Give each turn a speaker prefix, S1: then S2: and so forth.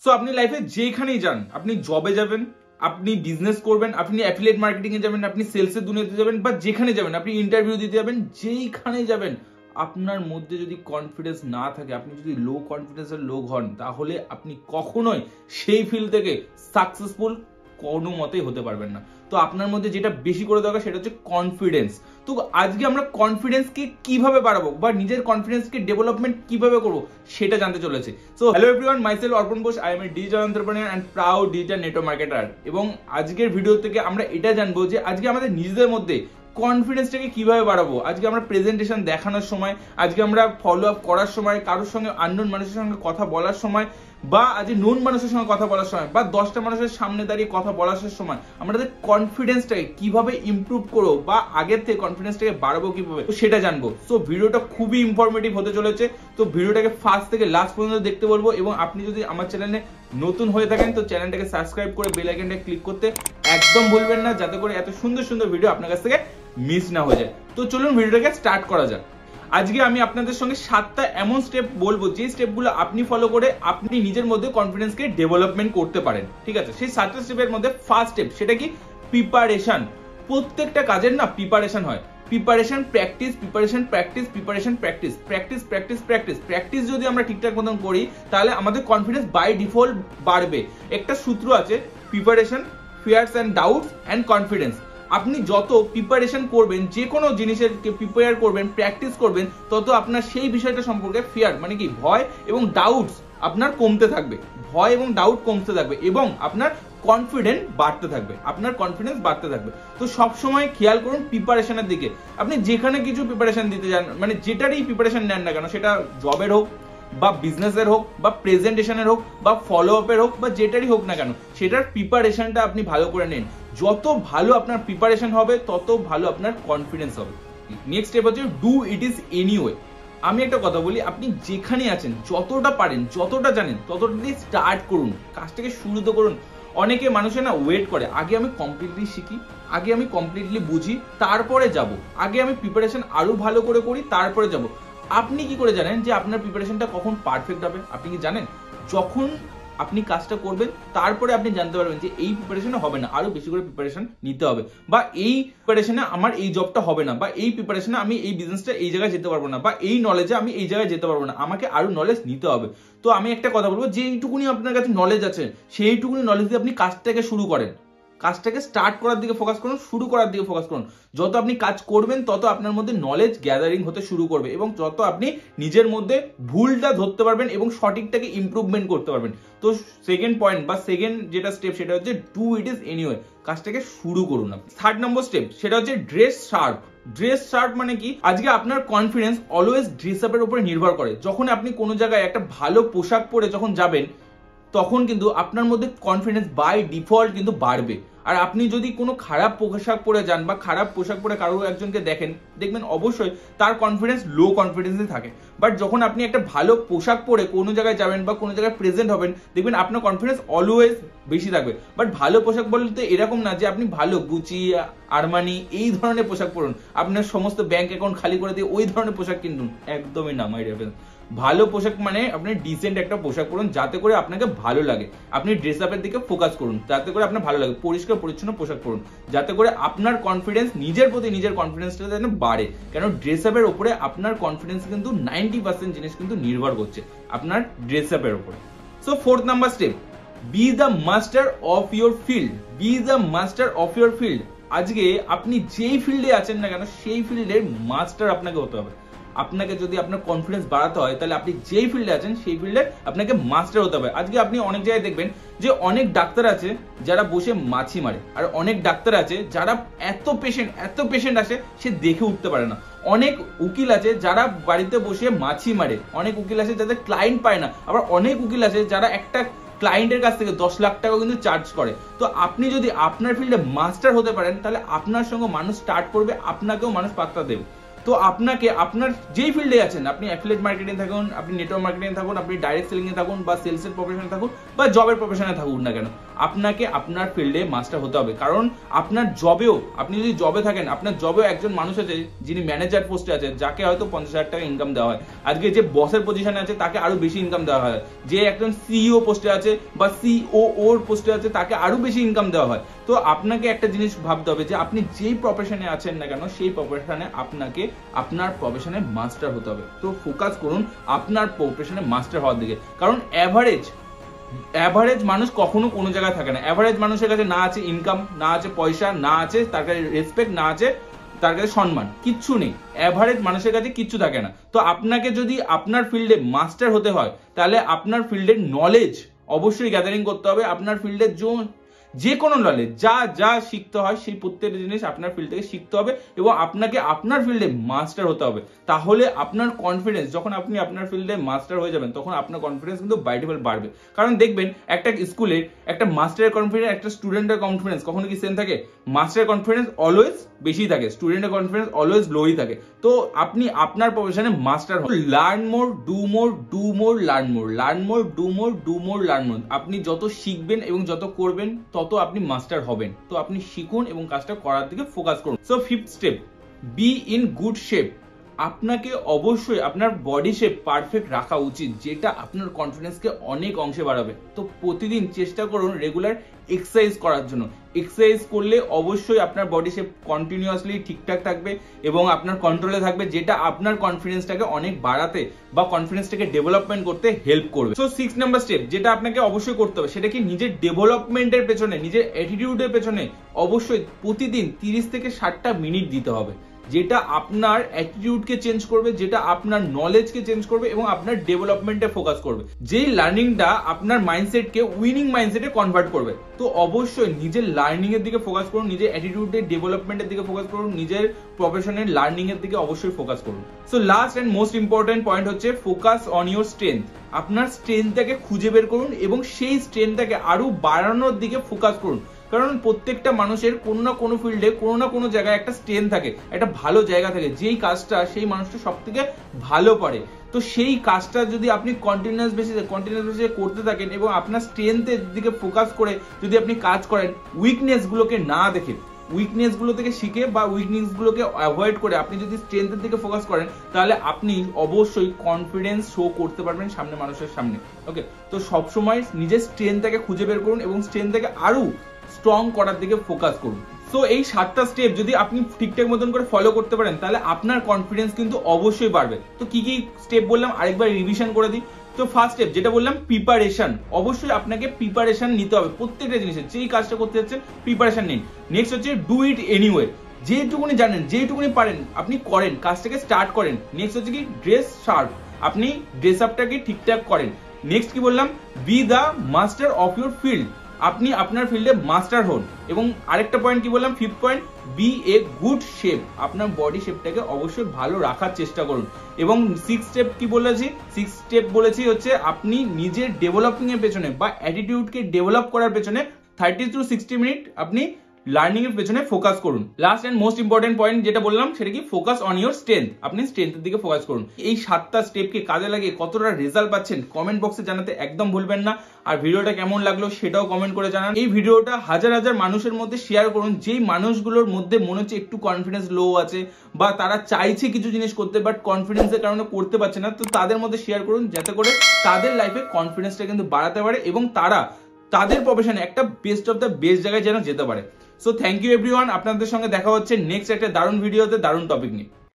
S1: So আপনি লাইফে যেখানেই যান, আপনি জবে যাবেন, আপনি বিজনেস করবেন, আপনি অ্যাফিলিয়েট মার্কেটিং এ যাবেন, আপনি সেলসের দুনিয়াতে যাবেন, বা যেখানে যাবেন, আপনি ইন্টারভিউ দিতে যাবেন, যেইখানেই যাবেন, আপনার মধ্যে যদি কনফিডেন্স না থাকে, আপনি যদি লো কনফিডেন্সের লোক হন, তাহলে আপনি কখনোই সেই ফিল্ড থেকে সাকসেসফুল কোনো মতেই হতে পারবেন না। তো আপনার মধ্যে যেটা বেশি করে দরকার সেটা হচ্ছে কনফিডেন্স। তো আজকে আমরা কনফিডেন্সকে কিভাবে বাড়াবো বা নিজের কনফিডেন্সকে ডেভেলপমেন্ট কিভাবে করবো সেটা জানতে চলেছি। So hello everyone, myself Arpan Ghosh, I am a digital entrepreneur and proud digital network marketer. এবং আজকের ভিডিও থেকে আমরা এটা জানবো যে আজকে আমাদের নিজেদের মধ্যে কনফিডেন্সটাকে কিভাবে বাড়াবো। আজকে আমরা প্রেজেন্টেশন দেখানোর সময়, আজকে আমরা ফলো আপ করার সময়, কারোর সঙ্গে আননোন মানুষের সঙ্গে কথা বলার সময়, বা আজকে নোন মানুষের সঙ্গে কথা বলার সময়, বা 10টা মানুষের সামনে দাঁড়িয়ে কথা বলার সময় আমাদের কনফিডেন্সটাকে কিভাবে ইমপ্রুভ করবো বা আগের থেকে কনফিডেন্সটাকে বাড়াবো কিভাবে, সেটা জানবো। সো ভিডিওটা খুবই ইনফরমেটিভ হতে চলেছে। তো ভিডিওটাকে ফার্স্ট থেকে লাস্ট পর্যন্ত দেখতে বলবো। এবং আপনি যদি আমার চ্যানেলে নতুন হয়ে থাকেন তো চ্যানেলটাকে সাবস্ক্রাইব করে বেল আইকনটা ক্লিক করতে একদম ভুলবেন না, যাতে করে এত সুন্দর সুন্দর ভিডিও আপনার কাছ থেকে মিস না হয়ে যায়। তো চলুন ভিডিওটাকে স্টার্ট করা যাক। আজকে আমি আপনাদের সঙ্গে 7টা এমন স্টেপ বলবো যে স্টেপগুলো আপনি ফলো করে আপনি নিজের মধ্যে কনফিডেন্সকে ডেভেলপমেন্ট করতে পারেন। ঠিক আছে, সেই 7টা স্টেপের মধ্যে ফার্স্ট স্টেপ সেটা কি? প্রিপারেশন। প্রত্যেকটা কাজের না প্রিপারেশন হয়। Preparation, practice, preparation, practice, preparation, practice, practice, practice, practice. Practice যদি আমরা ঠিকঠাক মতন করি তাহলে আমাদের কনফিডেন্স বাই ডিফল্ট বাড়বে। একটা সূত্র আছে, preparation, fears and doubts and confidence. আপনি যত প্রিপারেশন করবেন, যে কোনো জিনিসের প্রিপেয়ার করবেন, প্র্যাকটিস করবেন, তত আপনার সেই বিষয়টা সম্পর্কে ফিয়ার মানে কি ভয় এবং ডাউটস আপনার কমতে থাকবে। ভয় এবং ডাউট কমতে থাকবে এবং আপনার কনফিডেন্স বাড়তে থাকবে, আপনার কনফিডেন্স বাড়তে থাকবে। তো সবসময় খেয়াল করুন প্রিপারেশনের দিকে। আপনি যেখানে কিছু প্রিপারেশন দিতে যান, মানে যেটারই প্রিপারেশন নেন না কেন, সেটা জবের হোক বা বিজনেসের হোক বা প্রেজেন্টেশনের হোক বা ফলো আপের হোক বা যেটারই হোক না কেন, সেটার প্রিপারেশনটা আপনি ভালো করে নেন। যত ভালো আপনার প্রিপারেশন হবে তত ভালো আপনার কনফিডেন্স হবে। নেক্সট স্টেপ হচ্ছে ডু ইট ইজ এনিওয়ে। আমি একটা কথা বলি, আপনি যেখানে আছেন যতটা পারেন, যতটা জানেন, ততটা দিয়ে স্টার্ট করুন, কাজটাকে শুরু তো করুন। অনেকে মানুষে না ওয়েট করে, আগে আমি কমপ্লিটলি শিখি, আগে আমি কমপ্লিটলি বুঝি, তারপরে যাব, আগে আমি প্রিপারেশন আরো ভালো করে করি, তারপরে যাব। আপনি কি করে জানেন যে আপনার প্রিপারেশনটা কখন পারফেক্ট হবে? আপনি কি জানেন? যখন আপনি কাজটা করবেন তারপরে আপনি জানতে পারবেন যে এই প্রিপারেশনে হবে না, আরো বেশি করে প্রিপারেশন নিতে হবে, বা এই প্রিপারেশনে আমার এই জবটা হবে না, বা এই প্রিপারেশনে আমি এই বিজনেসটা এই জায়গায় যেতে পারবো না, বা এই নলেজে আমি এই জায়গায় যেতে পারবো না, আমাকে আরো নলেজ নিতে হবে। তো আমি একটা কথা বলবো, যেইটুকুনি আপনার কাছে নলেজ আছে সেইটুকুনি নলেজ দিয়ে আপনি কাজটাকে শুরু করেন, কাজটাকে স্টার্ট করার দিকে ফোকাস করুন, শুরু করার দিকে ফোকাস করুন। যত আপনি কাজ করবেন তত আপনার মধ্যে নলেজ গ্যাদারিং হতে শুরু করবে এবং যত আপনি নিজের মধ্যে ভুলটা ধরতে পারবেন এবং সঠিকটাকে ইমপ্রুভমেন্ট করতে পারবেন। তো সেকেন্ড পয়েন্ট বা সেকেন্ড যেটা স্টেপ সেটা হচ্ছে ডু ইট ইজ এনিওয়ে, কাজটাকে শুরু করুন আপনি। থার্ড নম্বর স্টেপ সেটা হচ্ছে ড্রেস শার্প। ড্রেস শার্প মানে কি? আজকে আপনার কনফিডেন্স অলওয়েজ ড্রেস আপের উপরে নির্ভর করে। যখন আপনি কোনো জায়গায় একটা ভালো পোশাক পরে যখন যাবেন, তখন কিন্তু আপনার মধ্যে কনফিডেন্স বাই ডিফল্ট কিন্তু বাড়বে। আর আপনি যদি কোনো খারাপ পোশাক পরে যান বা খারাপ পোশাক পরে কারো একজনকে দেখেন, দেখবেন অবশ্যই তার কনফিডেন্স লো কনফিডেন্সই থাকে। বাট যখন আপনি একটা ভালো পোশাক পরে কোনো জায়গায় যাবেন বা কোনো জায়গায় প্রেজেন্ট হবেন, দেখবেন আপনার কনফিডেন্স অলওয়েজ বেশি থাকবে। বাট ভালো পোশাক বলতে এরকম না যে আপনি ভালো গুচি, আরমানি এই ধরনের পোশাক পরুন, আপনার সমস্ত ব্যাংক অ্যাকাউন্ট খালি করে দিয়ে ওই ধরনের পোশাক কিনুন, একদমই না মাই ডিয়ার ফ্রেন্ড। ভালো পোশাক মানে আপনি ডিসেন্ট একটা পোশাক পরুন যাতে করে আপনাকে ভালো লাগে। আপনি ড্রেস আপের দিকে ফোকাস করুন যাতে করে আপনার ভালো লাগে। পরিষ্কার পরিচ্ছন্ন পোশাক পরুন যাতে করে আপনার কনফিডেন্স, নিজের প্রতি নিজের কনফিডেন্সটা যেন বাড়ে। কেন ড্রেস আপের উপরে আপনার কনফিডেন্স কিন্তু 90% জিনিস কিন্তু নির্ভর করছে আপনার ড্রেস আপের উপরে। So fourth number step, B the master of your field. B the master of your field. আজকে আপনি যেই ফিল্ডে আছেন না কেন সেই ফিল্ডের মাস্টার আপনাকে হতে হবে। আপনাকে যদি আপনার কনফিডেন্স বাড়াতে হয় তাহলে আপনি যেই ফিল্ডে আছেন সেই ফিল্ডে আপনাকে মাস্টার হতে হবে। আজকে আপনি অনেক জায়গায় দেখবেন যে অনেক ডাক্তার আছে যারা বসে মাছি মারে, আর অনেক ডাক্তার আছে যারা এত পেশেন্ট আসে সে দেখে উঠতে পারে না। অনেক উকিল আছে যারা বাড়িতে বসে মাছি মারে, অনেক উকিল আছে যাদের ক্লায়েন্ট পায় না, আবার অনেক উকিল আছে যারা একটা ক্লায়েন্টের কাছ থেকে 10 লাখ টাকা কিন্তু চার্জ করে। তো আপনি যদি আপনার ফিল্ডে মাস্টার হতে পারেন তাহলে আপনার সঙ্গে মানুষ স্টার্ট করবে, আপনাকেও মানুষ পাত্তা দেবে। তো আপনাকে আপনার যেই ফিল্ডে আছেন, আপনি অ্যাফিলিয়েট মার্কেটিং থাকুন, আপনি নেটওয়ার্ক মার্কেটিং থাকুন, আপনি ডাইরেক্ট সেলিং এ থাকুন, বা সেলসের প্রফেশনে থাকুন, বা জবের প্রফেশনে থাকুন না কেন, আপনাকে আপনার ফিল্ডে মাস্টার হতে হবে। কারণ আপনার জবেও, আপনি যদি জবে থাকেন, আপনার জবেও একজন মানুষ আছে যিনি ম্যানেজার পোস্টে আছে, যাকে হয়তো 50,000 টাকা ইনকাম দেওয়া হয়। আজকে যে বসের পজিশনে আছে তাকে আরো বেশি ইনকাম দেওয়া হয়। যে একজন সিইও পোস্টে আছে বা সিওওর পোস্টে আছে তাকে আরো বেশি ইনকাম দেওয়া হয়। তো আপনাকে একটা জিনিস ভাবতে হবে যে আপনি যেই প্রফেশনে আছেন না কেন, সেই প্রফেশনে আপনাকে আপনার প্রফেশনে মাস্টার হতে হবে। তো ফোকাস করুন আপনার প্রফেশনে মাস্টার হওয়ার দিকে। কারণ অ্যাভারেজ মানুষ কখনো কোনো জায়গায় থাকে না। অ্যাভারেজ মানুষের কাছে না আছে ইনকাম, না আছে পয়সা, না আছে তার কাছে রেসপেক্ট, না আছে তার কাছে সম্মান, কিচ্ছু নেই। অ্যাভারেজ মানুষের কাছে কিচ্ছু থাকে না। তো আপনাকে যদি আপনার ফিল্ডে মাস্টার হতে হয়, তাহলে আপনার ফিল্ডের নলেজ অবশ্যই গ্যাদারিং করতে হবে। আপনার ফিল্ডের যে কোনো নলেজ যা যা শিখতে হয়, সেই প্রত্যেকটা জিনিস আপনার ফিল্ড থেকে শিখতে হবে এবং আপনাকে আপনার ফিল্ডে মাস্টার হতে হবে। তাহলে আপনার কনফিডেন্স, যখন আপনি আপনার ফিল্ডে মাস্টার হয়ে যাবেন, তখন আপনার কনফিডেন্স কিন্তু বাই ডিফল্ট বাড়বে। কারণ দেখবেন একটা স্কুলে একটা মাস্টারের কনফিডেন্স, একটা স্টুডেন্টের কনফিডেন্স কখনো কি সেম থাকে? মাস্টারের কনফিডেন্স অলওয়েজ বেশি থাকে, স্টুডেন্টের কনফিডেন্স অলওয়েজ লোই থাকে। তো আপনি আপনার প্রফেশনে মাস্টার হন। Learn more, do more, do more, learn more, learn more, do more, do more, learn more. আপনি যত শিখবেন এবং যত করবেন তত আপনি মাস্টার হবেন। তো আপনি শিখুন এবং কাজটা করার দিকে ফোকাস করুন। So fifth step, be in good shape. আপনাকে অবশ্যই আপনার বডি শেপ পারফেক্ট রাখা উচিত, যেটা আপনার কনফিডেন্সকে অনেক অংশে বাড়াবে। তো প্রতিদিন চেষ্টা করুন রেগুলার এক্সারসাইজ করার জন্য। এক্সারসাইজ করলে অবশ্যই আপনার বডি শেপ কন্টিনিউয়াসলি ঠিকঠাক থাকবে এবং আপনার কন্ট্রোলে থাকবে, যেটা আপনার কনফিডেন্সটাকে অনেক বাড়াতে বা কনফিডেন্সটাকে ডেভেলপমেন্ট করতে হেল্প করবে। সো 6 নাম্বার স্টেপ যেটা আপনাকে অবশ্যই করতে হবে, সেটা কি নিজের ডেভেলপমেন্টের পেছনে, নিজের অ্যাটিটিউডের পেছনে অবশ্যই প্রতিদিন 30 থেকে 60টা মিনিট দিতে হবে, যেটা আপনার অ্যাটিটিউডকে চেঞ্জ করবে, যেটা আপনার নলেজকে চেঞ্জ করবে এবং আপনার ডেভেলপমেন্টে ফোকাস করবে, যেই লার্নিংটা আপনার মাইন্ডসেটকে উইনিং মাইন্ডসেটে কনভার্ট করবে। তো অবশ্যই নিজের লার্নিং এর দিকে ফোকাস করুন, নিজের অ্যাটিটিউডের ডেভেলপমেন্টের দিকে ফোকাস করুন, নিজের প্রফেশনের লার্নিং এর দিকে অবশ্যই ফোকাস করুন। So last and most important point হচ্ছে ফোকাস অন ইউর স্ট্রেংথ। আপনার স্ট্রেংথটাকে খুঁজে বের করুন এবং সেই স্ট্রেংথটাকে আরো বাড়ানোর দিকে ফোকাস করুন। কারণ প্রত্যেকটা মানুষের কোনো না কোনো ফিল্ডে কোনো না কোনো জায়গায় একটা স্ট্রেংথ থাকে, একটা ভালো জায়গা থাকে, যেই কাজটা সেই মানুষটা সব থেকে ভালো পারে। তো সেই কাজটা যদি আপনি কন্টিনিউয়াস বেসিসে করতে থাকেন এবং আপনার স্ট্রেংথের দিকে ফোকাস করে যদি আপনি কাজ করেন, উইকনেস গুলোকে না দেখে, উইকনেস গুলো থেকে শিখে বা উইকনেস গুলোকে অ্যাভয়েড করে আপনি যদি স্ট্রেংথের দিকে ফোকাস করেন, তাহলে আপনি অবশ্যই কনফিডেন্স শো করতে পারবেন সামনে মানুষের সামনে। ওকে, তো সবসময় নিজের স্ট্রেংথটাকে খুঁজে বের করুন এবং স্ট্রেংথটাকে আরো স্ট্রং করার দিকে ফোকাস করুন। সো এই 7টা স্টেপ যদি আপনি ঠিকঠাক মতন করে ফলো করতে পারেন, তাহলে আপনার কনফিডেন্স কিন্তু অবশ্যই বাড়বে। তো কি কি স্টেপ বললাম আরেকবার রিভিশন করে দিই। তো ফার্স্ট স্টেপ যেটা বললাম, প্রিপারেশন। অবশ্যই আপনাকে প্রিপারেশন নিতে হবে প্রত্যেকটা জিনিসের, যেই কাজটা করতে যাচ্ছেন প্রিপারেশন নিন। নেক্সট হচ্ছে ডু ইট এনিওয়ে। যেটুকুনি জানেন, যেটুকুনি পারেন আপনি করেন, কাজটাকে স্টার্ট করেন। নেক্সট হচ্ছে কি ড্রেস শার্প, আপনি ড্রেস আপটাকে ঠিকঠাক করেন। নেক্সট কি বললাম, B the master of your field. আপনি আপনার ফিল্ডে মাস্টার হন। এবং আরেকটা পয়েন্ট কি বললাম, fifth point, be a good shape. আপনার বডি শেপটাকে অবশ্যই ভালো রাখার চেষ্টা করুন। এবং 6 স্টেপ কি বলেছি, 6 স্টেপ বলেছি হচ্ছে আপনি নিজের ডেভেলপিং এর পেছনে বা অ্যাটিটিউডকে ডেভেলপ করার পেছনে 30 to 60 মিনিট আপনি লার্নিং এর পেছনে ফোকাস করুন। Last and most important point যেটা বললাম, সেটা কি ফোকাস অন ইউর স্ট্রেংথ। আপনি স্ট্রেংথের দিকে ফোকাস করুন। এই 7টা স্টেপকে কাজে লাগিয়ে কতটা রেজাল্ট পাচ্ছেন কমেন্ট বক্সে জানাতে একদম ভুলবেন না। আর ভিডিওটা কেমন লাগলো সেটাও কমেন্ট করে জানান। এই ভিডিওটা হাজার হাজার মানুষের মধ্যে শেয়ার করুন, যেই মানুষগুলোর মধ্যে মনে হচ্ছে একটু কনফিডেন্স লো আছে বা তারা চাইছে কিছু জিনিস করতে বাট কনফিডেন্সের কারণে করতে পারছে না। তো তাদের মধ্যে শেয়ার করুন, যাতে করে তাদের লাইফে কনফিডেন্সটা কিন্তু বাড়াতে পারে এবং তারা তাদের প্রফেশনে একটা বেস্ট অফ দ্য বেস্ট জায়গায় যেন যেতে পারে। So thank you everyone. আপনাদের সঙ্গে দেখা হচ্ছে নেক্সট একটা দারুণ ভিডিওতে দারুণ টপিক নিয়ে।